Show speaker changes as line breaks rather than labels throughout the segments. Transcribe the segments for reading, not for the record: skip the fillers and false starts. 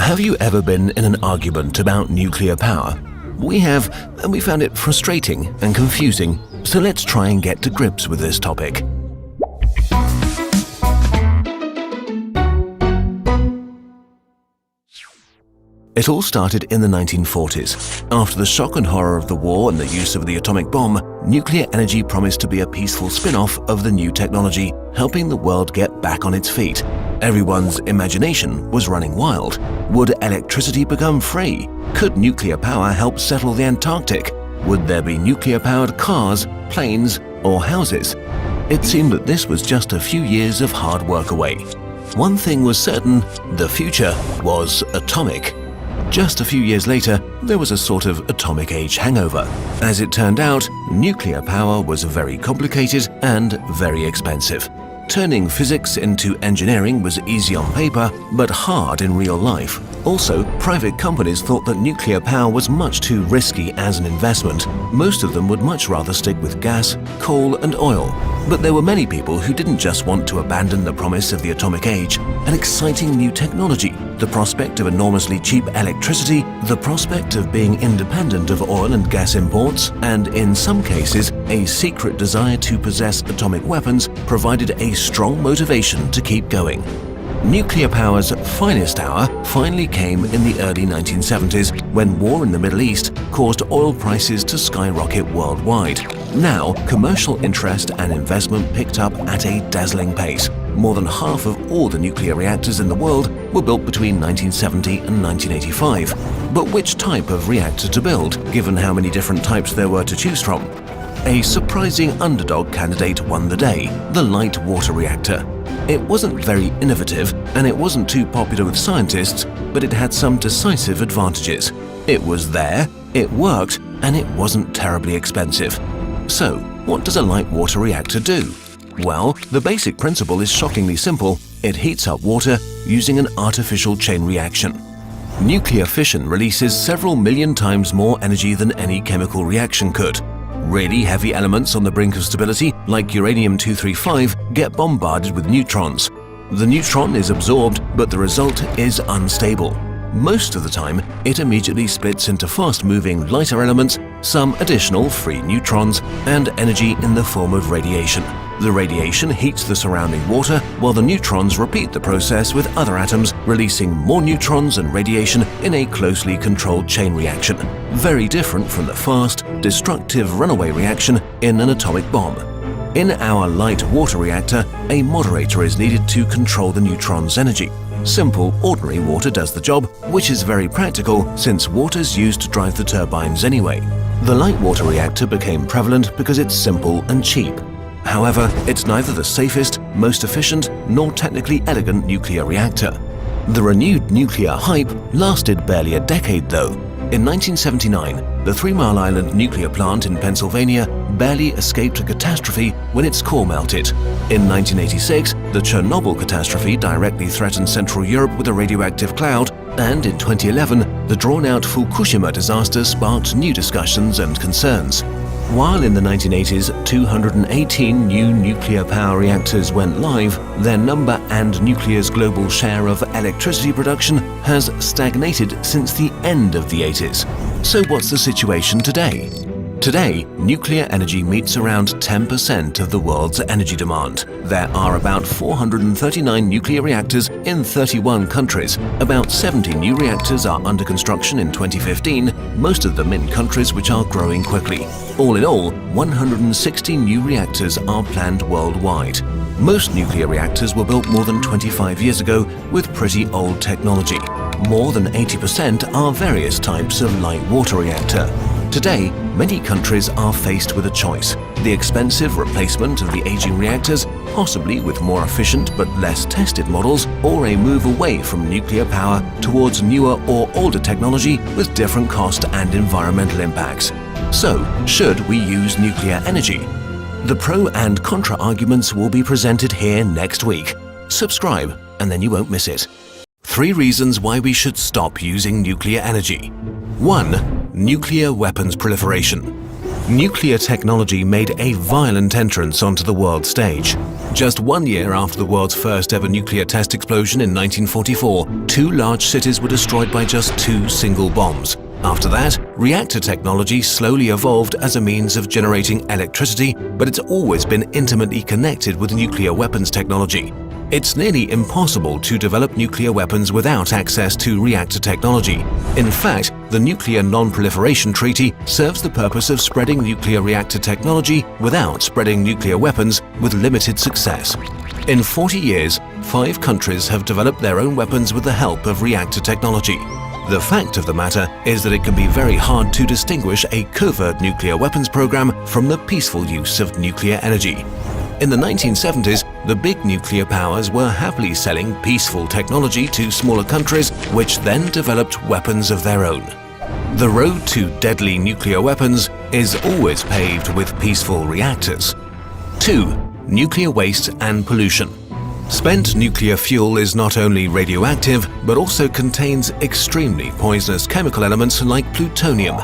Have you ever been in an argument about nuclear power? We have, and we found it frustrating and confusing, so let's try and get to grips with this topic. It all started in the 1940s. After the shock and horror of the war and the use of the atomic bomb, nuclear energy promised to be a peaceful spin-off of the new technology, helping the world get back on its feet. Everyone's imagination was running wild. Would electricity become free? Could nuclear power help settle the Antarctic? Would there be nuclear-powered cars, planes, or houses? It seemed that this was just a few years of hard work away. One thing was certain: the future was atomic. Just a few years later, there was a sort of atomic age hangover. As it turned out, nuclear power was very complicated and very expensive. Turning physics into engineering was easy on paper, but hard in real life. Also, private companies thought that nuclear power was much too risky as an investment. Most of them would much rather stick with gas, coal and oil. But there were many people who didn't just want to abandon the promise of the atomic age, an exciting new technology, the prospect of enormously cheap electricity, the prospect of being independent of oil and gas imports, and in some cases, a secret desire to possess atomic weapons provided a strong motivation to keep going. Nuclear power's finest hour finally came in the early 1970s, when war in the Middle East caused oil prices to skyrocket worldwide. Now, commercial interest and investment picked up at a dazzling pace. More than half of all the nuclear reactors in the world were built between 1970 and 1985. But which type of reactor to build, given how many different types there were to choose from? A surprising underdog candidate won the day: the light water reactor. It wasn't very innovative and it wasn't too popular with scientists, but it had some decisive advantages. It was there, it worked, and it wasn't terribly expensive. So, what does a light water reactor do? Well, the basic principle is shockingly simple. It heats up water using an artificial chain reaction. Nuclear fission releases several million times more energy than any chemical reaction could. Really heavy elements on the brink of stability, like uranium-235, get bombarded with neutrons. The neutron is absorbed, but the result is unstable. Most of the time, it immediately splits into fast-moving lighter elements, some additional free neutrons, and energy in the form of radiation. The radiation heats the surrounding water, while the neutrons repeat the process with other atoms, releasing more neutrons and radiation in a closely controlled chain reaction. Very different from the fast, destructive runaway reaction in an atomic bomb. In our light water reactor, a moderator is needed to control the neutron's energy. Simple, ordinary water does the job, which is very practical since water's used to drive the turbines anyway. The light water reactor became prevalent because it's simple and cheap. However, it's neither the safest, most efficient, nor technically elegant nuclear reactor. The renewed nuclear hype lasted barely a decade though. In 1979, the 3 Mile Island nuclear plant in Pennsylvania barely escaped a catastrophe when its core melted. In 1986, the Chernobyl catastrophe directly threatened Central Europe with a radioactive cloud, and in 2011, the drawn-out Fukushima disaster sparked new discussions and concerns. While in the 1980s, 218 new nuclear power reactors went live, their number and nuclear's global share of electricity production has stagnated since the end of the 80s. So what's the situation today? Today, nuclear energy meets around 10% of the world's energy demand. There are about 439 nuclear reactors in 31 countries. About 70 new reactors are under construction in 2015, most of them in countries which are growing quickly. All in all, 160 new reactors are planned worldwide. Most nuclear reactors were built more than 25 years ago with pretty old technology. More than 80% are various types of light water reactor. Today, many countries are faced with a choice: the expensive replacement of the aging reactors, possibly with more efficient but less tested models, or a move away from nuclear power towards newer or older technology with different cost and environmental impacts. So, should we use nuclear energy? The pro and contra arguments will be presented here next week. Subscribe and then you won't miss it. 3 reasons why we should stop using nuclear energy. 1. Nuclear weapons proliferation. nuclear technology made a violent entrance onto the world stage. Just 1 year after the world's first ever nuclear test explosion in 1944, 2 large cities were destroyed by just 2 single bombs. After that, reactor technology slowly evolved as a means of generating electricity, but it's always been intimately connected with nuclear weapons technology. It's nearly impossible to develop nuclear weapons without access to reactor technology. In fact, the Nuclear Non-Proliferation Treaty serves the purpose of spreading nuclear reactor technology without spreading nuclear weapons with limited success. In 40 years, 5 countries have developed their own weapons with the help of reactor technology. The fact of the matter is that it can be very hard to distinguish a covert nuclear weapons program from the peaceful use of nuclear energy. In the 1970s, the big nuclear powers were happily selling peaceful technology to smaller countries, which then developed weapons of their own. The road to deadly nuclear weapons is always paved with peaceful reactors. 2. Nuclear waste and pollution. Spent nuclear fuel is not only radioactive, but also contains extremely poisonous chemical elements like plutonium.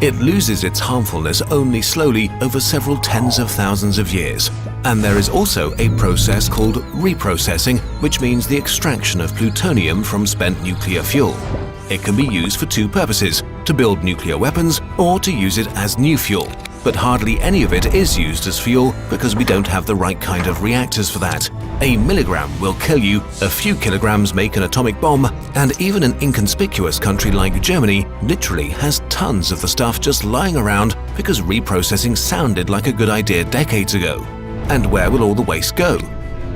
It loses its harmfulness only slowly over several tens of thousands of years. And there is also a process called reprocessing, which means the extraction of plutonium from spent nuclear fuel. It can be used for 2 purposes: to build nuclear weapons or to use it as new fuel. But hardly any of it is used as fuel because we don't have the right kind of reactors for that. A milligram will kill you, a few kilograms make an atomic bomb, and even an inconspicuous country like Germany literally has tons of the stuff just lying around because reprocessing sounded like a good idea decades ago. And where will all the waste go?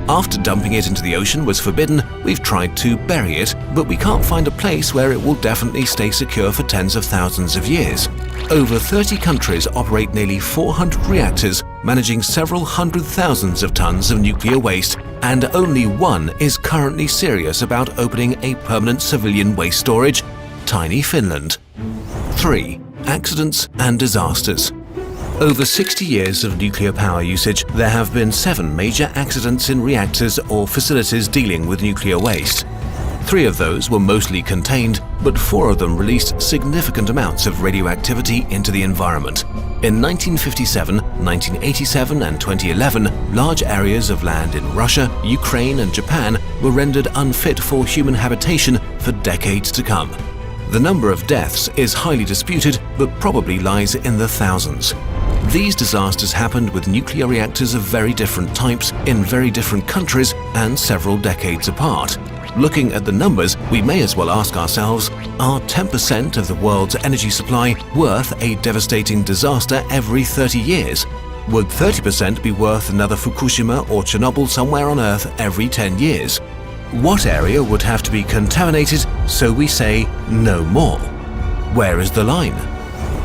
After dumping it into the ocean was forbidden, we've tried to bury it, but we can't find a place where it will definitely stay secure for tens of thousands of years. Over 30 countries operate nearly 400 reactors, managing several hundred thousands of tons of nuclear waste, and only 1 is currently serious about opening a permanent civilian waste storage: tiny Finland. 3. Accidents and disasters. Over 60 years of nuclear power usage, there have been 7 major accidents in reactors or facilities dealing with nuclear waste. 3 of those were mostly contained, but 4 of them released significant amounts of radioactivity into the environment. In 1957, 1987 and 2011, large areas of land in Russia, Ukraine and Japan were rendered unfit for human habitation for decades to come. The number of deaths is highly disputed, but probably lies in the thousands. These disasters happened with nuclear reactors of very different types in very different countries and several decades apart. Looking at the numbers, we may as well ask ourselves, are 10% of the world's energy supply worth a devastating disaster every 30 years? Would 30% be worth another Fukushima or Chernobyl somewhere on Earth every 10 years? What area would have to be contaminated so we say no more? Where is the line?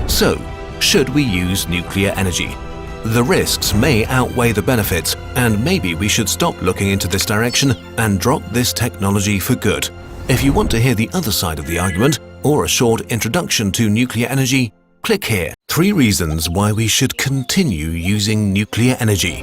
So, should we use nuclear energy? The risks may outweigh the benefits, and maybe we should stop looking into this direction and drop this technology for good. If you want to hear the other side of the argument, or a short introduction to nuclear energy, click here. 3 reasons why we should continue using nuclear energy.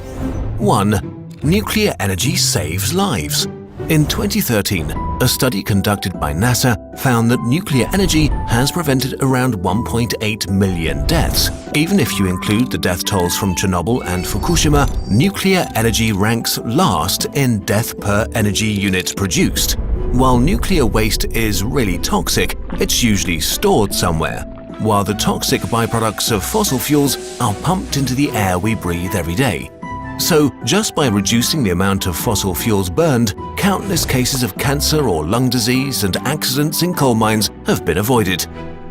1. Nuclear energy saves lives. In 2013, a study conducted by NASA found that nuclear energy has prevented around 1.8 million deaths. Even if you include the death tolls from Chernobyl and Fukushima, nuclear energy ranks last in death per energy unit produced. While nuclear waste is really toxic, it's usually stored somewhere, while the toxic byproducts of fossil fuels are pumped into the air we breathe every day. So, just by reducing the amount of fossil fuels burned, countless cases of cancer or lung disease and accidents in coal mines have been avoided.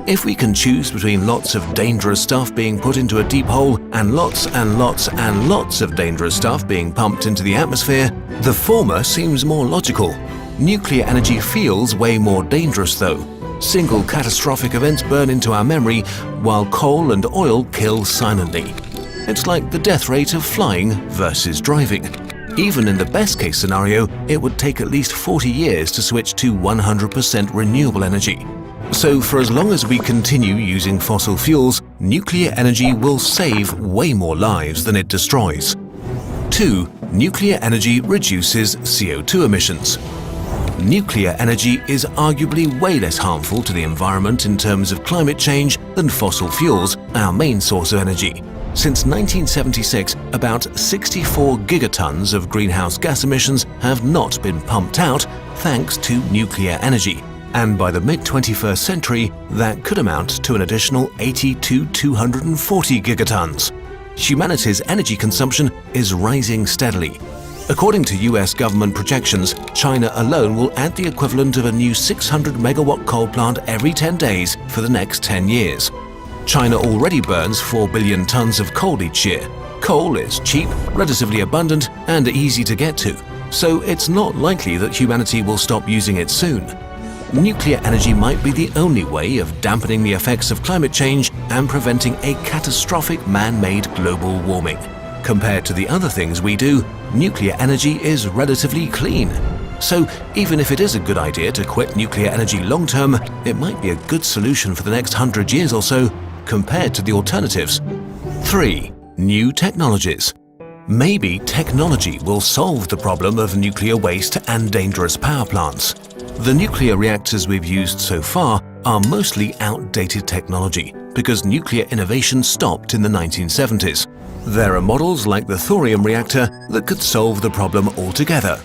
If we can choose between lots of dangerous stuff being put into a deep hole and lots and lots and lots of dangerous stuff being pumped into the atmosphere, the former seems more logical. Nuclear energy feels way more dangerous though. Single catastrophic events burn into our memory, while coal and oil kill silently. It's like the death rate of flying versus driving. Even in the best case scenario, it would take at least 40 years to switch to 100% renewable energy. So for as long as we continue using fossil fuels, nuclear energy will save way more lives than it destroys. 2. Nuclear energy reduces CO2 emissions. Nuclear energy is arguably way less harmful to the environment in terms of climate change than fossil fuels, our main source of energy. Since 1976, about 64 gigatons of greenhouse gas emissions have not been pumped out thanks to nuclear energy. And by the mid-21st century, that could amount to an additional 80 to 240 gigatons. Humanity's energy consumption is rising steadily. According to US government projections, China alone will add the equivalent of a new 600-megawatt coal plant every 10 days for the next 10 years. China already burns 4 billion tons of coal each year. Coal is cheap, relatively abundant, and easy to get to, so it's not likely that humanity will stop using it soon. Nuclear energy might be the only way of dampening the effects of climate change and preventing a catastrophic man-made global warming. Compared to the other things we do, nuclear energy is relatively clean. So even if it is a good idea to quit nuclear energy long-term, it might be a good solution for the next 100 years or so compared to the alternatives. 3. New technologies. Maybe technology will solve the problem of nuclear waste and dangerous power plants. The nuclear reactors we've used so far are mostly outdated technology because nuclear innovation stopped in the 1970s. There are models like the thorium reactor that could solve the problem altogether.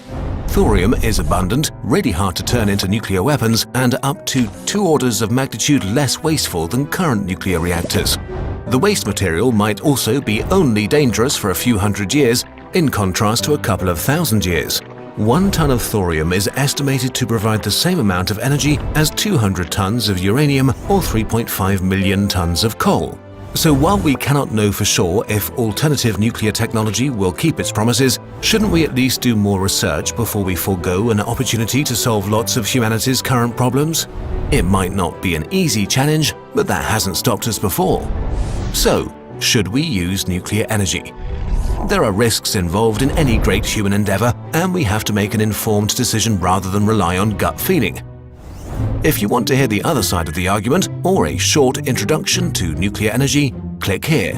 Thorium is abundant, really hard to turn into nuclear weapons, and up to 2 orders of magnitude less wasteful than current nuclear reactors. The waste material might also be only dangerous for a few hundred years, in contrast to a couple of thousand years. 1 ton of thorium is estimated to provide the same amount of energy as 200 tons of uranium or 3.5 million tons of coal. So while we cannot know for sure if alternative nuclear technology will keep its promises, shouldn't we at least do more research before we forego an opportunity to solve lots of humanity's current problems? It might not be an easy challenge, but that hasn't stopped us before. So, should we use nuclear energy? There are risks involved in any great human endeavor, and we have to make an informed decision rather than rely on gut feeling. If you want to hear the other side of the argument or a short introduction to nuclear energy, click here.